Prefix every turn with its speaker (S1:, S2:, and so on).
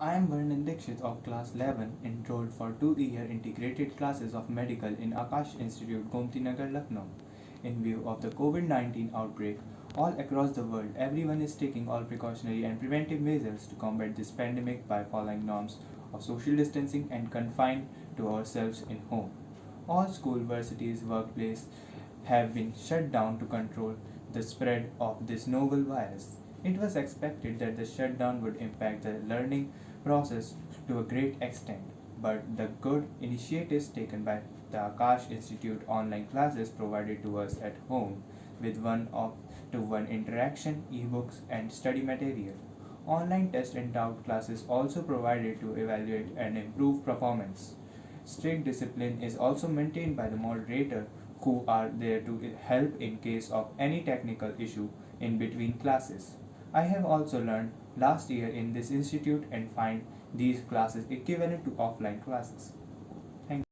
S1: I am Varnit Dixit of class 11, enrolled for 2-year integrated classes of medical in Aakash Institute, Gomti, Nagar, Lucknow. In view of the COVID-19 outbreak, all across the world, everyone is taking all precautionary and preventive measures to combat this pandemic by following norms of social distancing and confined to ourselves in home. All school, universities, workplaces have been shut down to control the spread of this novel virus. It was expected that the shutdown would impact the learning process to a great extent, but the good initiatives taken by the Akash Institute online classes provided to us at home with one-to-one interaction, ebooks, and study material. Online test and doubt classes also provided to evaluate and improve performance. Strict discipline is also maintained by the moderator who are there to help in case of any technical issue in between classes. I have also learned last year in this institute and find these classes equivalent to offline classes. Thank you.